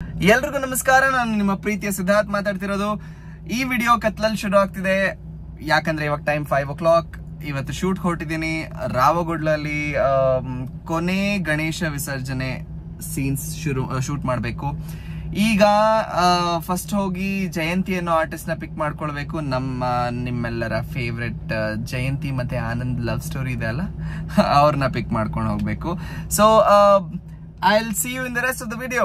ಎಲ್ರಿಗೂ ನಮಸ್ಕಾರ. ನಾನು ನಿಮ್ಮ ಪ್ರೀತಿಯ ಸಿದ್ಧಾರ್ಥ್ ಮಾತಾಡ್ತಿರೋದು. ಈ ವಿಡಿಯೋ ಕತ್ಲಲ್ಲಿ ಶುರು ಆಗ್ತಿದೆ, ಯಾಕಂದ್ರೆ ಇವಾಗ ಟೈಮ್ 5 o'clock. ಇವತ್ತು ಶೂಟ್ ಹೊರಟಿದ್ದೀನಿ ರಾವಗುಡ್ಲಲ್ಲಿ. ಕೊನೆ ಗಣೇಶ ವಿಸರ್ಜನೆ ಸೀನ್ಸ್ ಶೂಟ್ ಮಾಡಬೇಕು. ಈಗ ಫಸ್ಟ್ ಹೋಗಿ ಜಯಂತಿ ಅನ್ನೋ ಆರ್ಟಿಸ್ಟ್ ನ ಪಿಕ್ ಮಾಡ್ಕೊಳ್ಬೇಕು. ನಿಮ್ಮೆಲ್ಲರ ಫೇವ್ರೆಟ್ ಜಯಂತಿ ಮತ್ತೆ ಆನಂದ್ ಲವ್ ಸ್ಟೋರಿ ಇದೆ ಅಲ್ಲ, ಅವ್ರನ್ನ ಪಿಕ್ ಮಾಡ್ಕೊಂಡು ಹೋಗ್ಬೇಕು. So I'll see you in the rest of the video.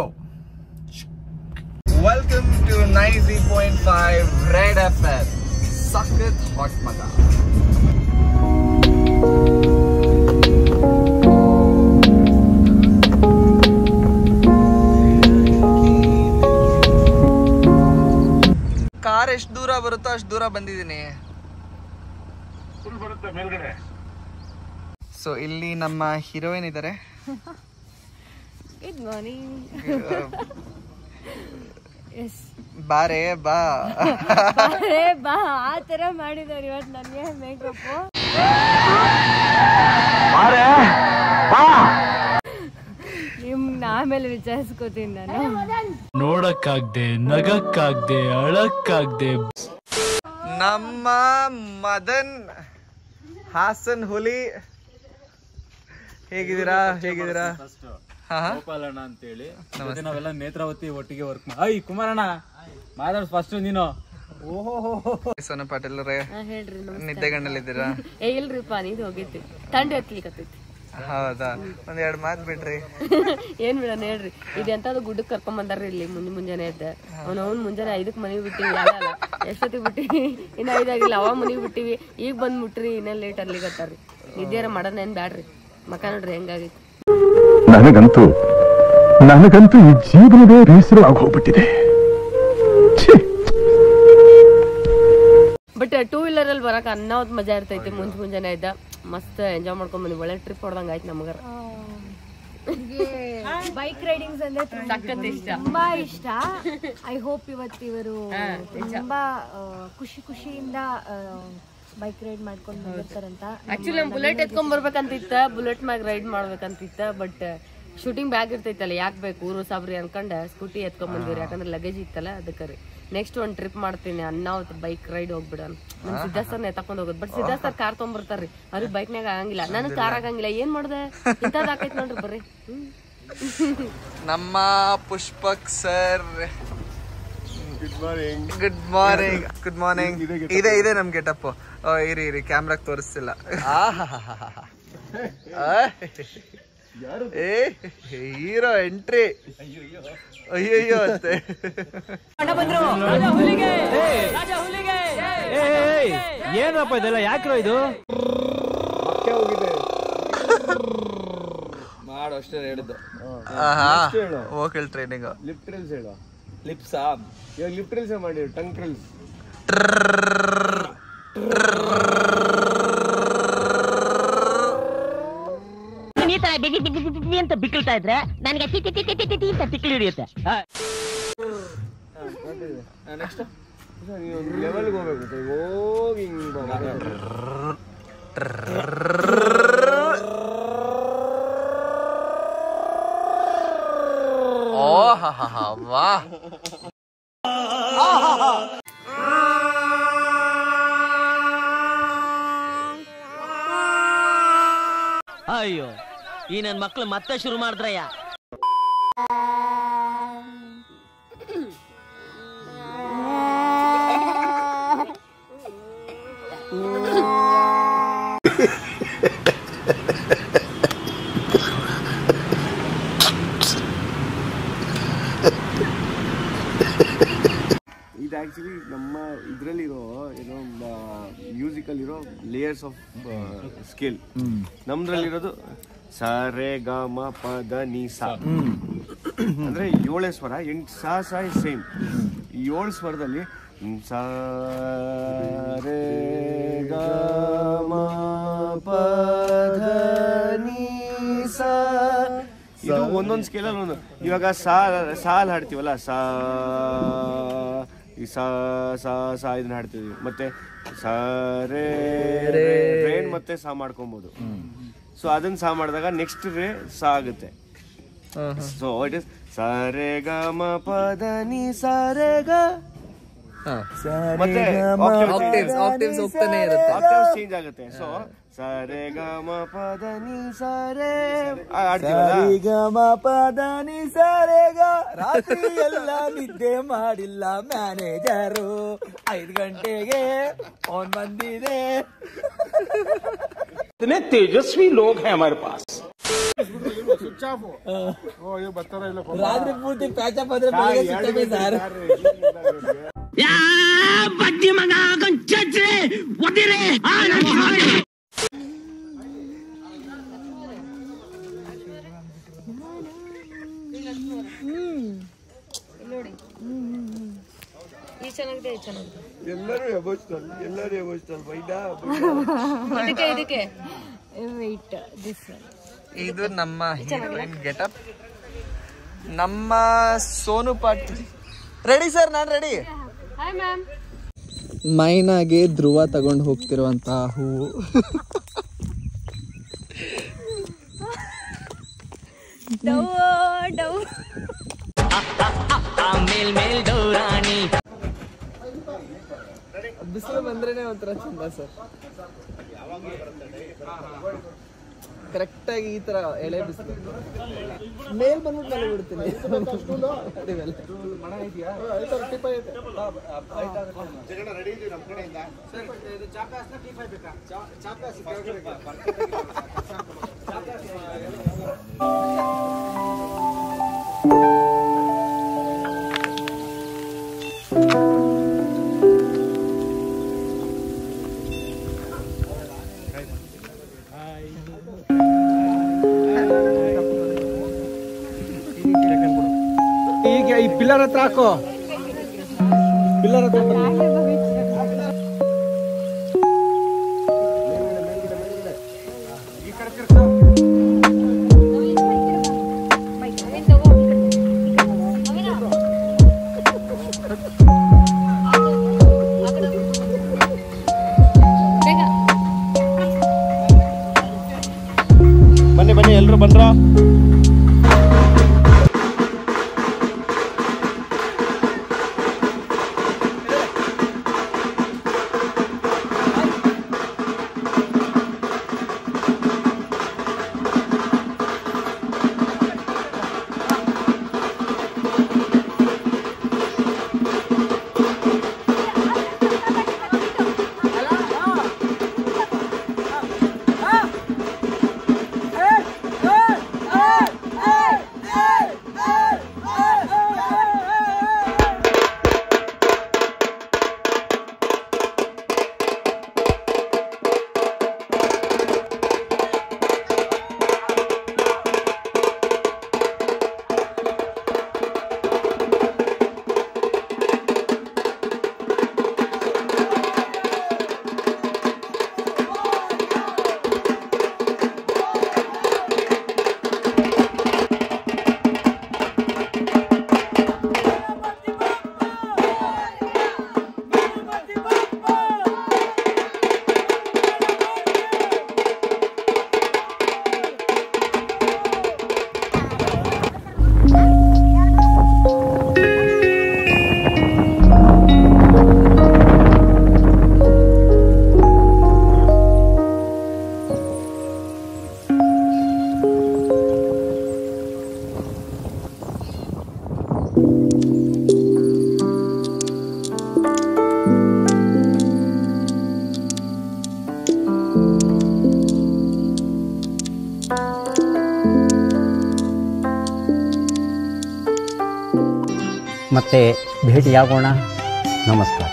Welcome to 90.5 Red FM. Sakat hot maga. Car ಎಷ್ಟು ದೂರ ಬರುತ್ತೋ ಅಷ್ಟು ದೂರ ಬಂದಿದ್ದೀನಿ. ಸೊ ಇಲ್ಲಿ ನಮ್ಮ ಹೀರೋಯಿನ್ ಇದ್ದಾರೆ. Good morning. ಎಸ್ ಬಾರೆ ಬಾ ಬಾರೆ ಬಾ ಆ ತರ ಮಾಡಿದಾರೆ ಇವತ್ತು ನನಗೆ ಮೇಕಪ್. ನಿಮ್ನ ಆಮೇಲೆ ವಿಚಾರಿಸ್ಕೋತೀನಿ ನಾನು. ನೋಡಕ್ಕಾಗ್ದೆ, ನಗಕ್ಕಾಗ್ದೆ, ಅಳಕ್ಕಾಗ್ದೆ. ನಮ್ಮ ಮದನ್ ಹಾಸನ್ ಹುಲಿ, ಹೇಗಿದ್ದೀರಾ? ಗೋಪಾಲಣ್ಣ ಅಂತೇಳಿ ನಾವೆಲ್ಲ ನೇತ್ರಾವತಿ ಒಟ್ಟಿಗೆ ವರ್ಕ್ ಮಾಡಿ. ಕುಮಾರಣ್ಣ ಮಾತಾಡ್ ಫಸ್ಟ್ ನೀನು. ಸೋನಾ ಪಾಟೀಲ್ ಅವರೇ, ಹೇಳ್ರಿ. ನಿದ್ದೆಗಣ್ಣಲ್ಲಿದ್ದೀರಾ? ಇಲ್ರಿಪ್ಪ, ನೀದು ಹೋಗೈತಿ, ತಂಡಿ ಹತ್ಲಿಕತ್ತೈತಿ. ಹೌದಾ? ಒಂದೆರಡು ಮಾತು ಬಿಡ್ರಿ. ಏನ್ ಬಿಡೋಣ ಹೇಳ್ರಿ. ಇದೆಂತದು ಗುಡ್ಡಕ್ ಕರ್ಕೊಂಡ್ ಬಂದಾರ್ರಿ ಇಲ್ಲಿ ಮುಂಜಾನೆ ಎದ್ದ. ಅವ್ನು ಮುಂಜಾನೆ 5ಕ್ಕೆ ಮನೆಗೆ ಬಿಟ್ಟಿವಿ. ಆಗಲ್ಲ ಎಷ್ಟೊತ್ತಿಗೆ ಬಿಟ್ಟಿವಿ, ಇನ್ನ 5 ಆಗಿಲ್ಲ. ಅವ ಮನೆಗೆ ಬಿಟ್ಟಿವಿ, ಈಗ ಬಂದ್ ಮುಟ್ರಿ, ಇನ್ನ ಲೇಟ್ ಅಲ್ಲಿಗತ್ತಾರ್ರಿ. ನಿದ್ದೆರ ಮಾಡೋಣ ಏನ್ ಬ್ಯಾಡ್ರಿ. ಮಕ ನೋಡ್ರಿ ಹೆಂಗಾಗೈತಿ. ನನಗಂತೂ ಈ ಜೀವನವೇ ಬೇಸರವಾಗಿ ಹೋಗ್ಬಿಟ್ಟಿದೆ. ಬಟ್ 2 wheeler ಅಲ್ಲಿ ಬರಕ ಅನ್ನೋದ್ ಮಜಾ ಇರ್ತೈತಿ. ಮುಂಜಾನೆ ಇದ್ದ ಮಸ್ತ್ ಎಂಜಾಯ್ ಮಾಡ್ಕೊಂಡ್ ಬಂದ್ವಿ. ಒಳ್ಳೆ ಟ್ರಿಪ್ ಹೊಡ್ದಂಗ ಆಯ್ತು ನಮಗಾರ. ಬೈಕ್ ರೈಡಿಂಗ್ಸ್ ಅಂದ್ರೆ ಸಖತ್ ಇಷ್ಟ, ತುಂಬಾ ಇಷ್ಟ. ಐ ಹೋಪ್ ಇವತ್ತು ಇವರು ತುಂಬಾ ಖುಷಿಯಿಂದ ಬೈಕ್ ರೈಡ್ ಮಾಡ್ಕೊಂಡು ಬಂದಿರ್ತಾರಂತ. ಆಕ್ಚುಲಿ ನಮ್ ಬುಲೆಟ್ ಎತ್ಕೊಂಡ್ ಬರ್ಬೇಕಂತಿತ್ತ, ಬುಲೆಟ್ ಮ್ಯಾಗ ರೈಡ್ ಮಾಡ್ಬೇಕಂತಿತ್ತ. ಬಟ್ ಶೂಟಿಂಗ್ ಬ್ಯಾಗ್ ಇರ್ತೈತಲ್ಲ, ಯಾಕೆ ಬೇಕು ಊರು ಸಾಬ್ರಿ ಅನ್ಕೊಂಡ ಸ್ಕೂಟಿ ಎತ್ಕೊಂಡ್ ಬಂದಿವ್ರಿ. ಯಾಕಂದ್ರೆ ಲಗೇಜ್ ಇತ್ತಲ್ಲ ಅದಕ್ಕೆ ರೀ. ನೆಕ್ಸ್ಟ್ ಒಂದ್ ಟ್ರಿಪ್ ಮಾಡ್ತೀನಿ, ಅನ್ನಾವತ್ ಬೈಕ್ ರೈಡ್ ಹೋಗ್ಬಿಡೋಣ. ನಮ್ ಸಿದ್ಧಾರ್ಥರ್ನ ಎತ್ಕೊಂಡ್ ಹೋಗೋದು. ಬಟ್ ಸಿದ್ಧಾರ್ಥರ್ ಕಾರ್ ತೊಗೊಂಡ್ಬರ್ತಾರ್ರಿ, ಅವ್ರಿಗೆ ಬೈಕ್ನಾಗ ಆಗಂಗಿಲ್ಲ, ನನಗ್ ಕಾರ್ ಆಗಂಗಿಲ್ಲ. ಏನ್ ಮಾಡ್ದೆ, ಇಂಥದ್ ಆಕೈತಿ ನೋಡ್ರಿ ಬರ್ರಿ. ನಮ್ಮ ಪುಷ್ಪಕ್ ಸರ್, ಗುಡ್ ಮಾರ್ನಿಂಗ್. ಇದೆ ನಮ್ ಗೆಟಪ್. ಇರಿ ಕ್ಯಾಮ್ರಾಗ್ ತೋರಿಸ್ತಿಲ್ಲ. Hero entry. ಅಯ್ಯಯ್ಯೋ ಅಂತೆ. ಏನಪ್ಪ ಇದೆಲ್ಲ, ಯಾಕ್ರೋ ಇದು ಮಾಡು ಅಷ್ಟೇ ಹೇಳಿದ್ದು. Vocal training. ಲಿಪ್ ಟ್ರಿಲ್ಸ್ ಹೇಳು. ಲಿಪ್ಸಾ? ಇವಾಗ ಲಿಪ್ ಟ್ರಿಲ್ಸ್ ಮಾಡಿ, ಟಂಗ್ ಟ್ರಿಲ್ಸ್. ಈ ತರ ಬಿಗಿ ಬಿಗಿ ಬಿಗಿ ಅಂತ ಬಿಕ್ಕಳ್ತಾ ಇದ್ರೆ ನನಗೆ T T T T T T ಅಂತ ತಿಕ್ಕಲಿ ಹಿಡಿಯುತ್ತೆ. ನೆಕ್ಸ್ಟ್ ನೀವು ಒಂದು ಲೆವೆಲ್ಗೆ ಹೋಗ್ಬೇಕು. ಹೋಗಿ ವಾಹ್. ಅಯ್ಯೋ, ಈ ನನ್ ಮಕ್ಳು ಮತ್ತೆ ಶುರು ಮಾಡಿದ್ರಯ್ಯ. ಇದು ಆಕ್ಚುಲಿ ನಮ್ಮ ಇದ್ರಲ್ಲಿರೋ ಏನೋ ಮ್ಯೂಸಿಕಲ್ಲಿರೋ ಲೇಯರ್ಸ್ ಆಫ್ ಸ್ಕೇಲ್. ನಮ್ದ್ರಲ್ಲಿರೋದು ಸ ರೇ ಗ ಮ ಪ ದ ನಿ ಸ ಅಂದ್ರೆ 7 ಸ್ವರ. 8 ಸ ಸೇಮ್. 7 ಸ್ವರದಲ್ಲಿ ಸ ರೇ ಗ ಮ ಪ ದ ನಿ ಸ. ಇದು ಒಂದೊಂದು ಸ್ಕೇಲಲ್ಲಿ ಒಂದು. ಇವಾಗ ಸಾಲ್ ಹಾಡ್ತೀವಲ್ಲ, ಸಾ ಈ ಸಾ ಇದನ್ನ ಹಾಡ್ತೀವಿ. ಮತ್ತೆ ಸ ರೇ ರೇನ್ ಮತ್ತೆ ಸಾ ಮಾಡ್ಕೊಬೋದು. ಸೊ ಅದನ್ನ ಸಾ ಮಾಡಿದಾಗ ನೆಕ್ಸ್ಟ್ ರೇ ಸಾ ಆಗುತ್ತೆ. ಸೊ ಇಟ್ ಇಸ್ ಸರೆ ಗ ಮ ಪದ ನಿ ಸರೆ ಗ ಮತ್ತೆ ಆಕ್ಟೇವ್ಸ್ ಹೋಗ್ತಾನೆ ಇರುತ್ತೆ, ಆಕ್ಟೇವ್ಸ್ ಚೇಂಜ್ ಆಗುತ್ತೆ. ಸೊ ಸರೆ ಗ ಮ ಪದ ನಿ ಸರೆ ಗ ಮ ಪದ ನಿ ಸರೆ ಗ. ರಾತ್ರಿ ಎಲ್ಲ ನಿದ್ದೆ ಮಾಡಿಲ್ಲ ಮ್ಯಾನೇಜರು, 5 ಗಂಟೆಗೆ ಫೋನ್ ಬಂದಿದೆ. इतने तेजस्वी लोग हैं हमारे पास. ರಾತ್ರಿ ಪೂರ್ತಿ ಪ್ಯಾಚಪ್ ಆದ್ರೆ ಬೆಳಗ್ಗೆ ಸರ್. ಬಡ್ಡಿ ಮಗ ಒದಿರೆ ನೋಡಿ ಈ ಚೆನ್ನಾಗಿದೆ, ಈ ಚೆನ್ನಾಗಿದೆ. ಎಲ್ಲರೂ ಎಮೋಷನಲ್ ಬೈದಾ. ಇದಕ್ಕೆ ವೆಯ್ಟ್ ದಿಸ್ ಇದು ನಮ್ಮ ಹೀರೋಯಿನ್ ಗೆಟಪ್, ನಮ್ಮ ಸೋನು ಪಾಟೀಲ್. ರೆಡಿ ಸರ್, ನಾನು ರೆಡಿ. Hi ma'am. ಮೈನಾಗೆ ಧ್ರುವ ತಗೊಂಡು ಹೋಗ್ತಿರುವಂತಹ ಹೂವು. ಬಿಸಿಲು ಬಂದ್ರೇನೆ ಒಂಥರ ಚಂದ ಸರ್. ಕರೆಕ್ಟಾಗಿ ಈ ತರ ಎಳೆ ಬಿಸಿಲು ಮೇಲ್ ಬಂದ್ಬಿಟ್ಟು ಮೇಲೆ ಬಿಡ್ತೀನಿ. ಈಗ ಈ ಪಿಲ್ಲರ್ ಹತ್ರ ಹಾಕೋ, ಪಿಲ್ಲರ್ ಹತ್ರ ಬನ್ನಿ ಎಲ್ರು ಬಂದ್ರ. ಮತ್ತೆ ಭೇಟಿಯಾಗೋಣ. ನಮಸ್ಕಾರ.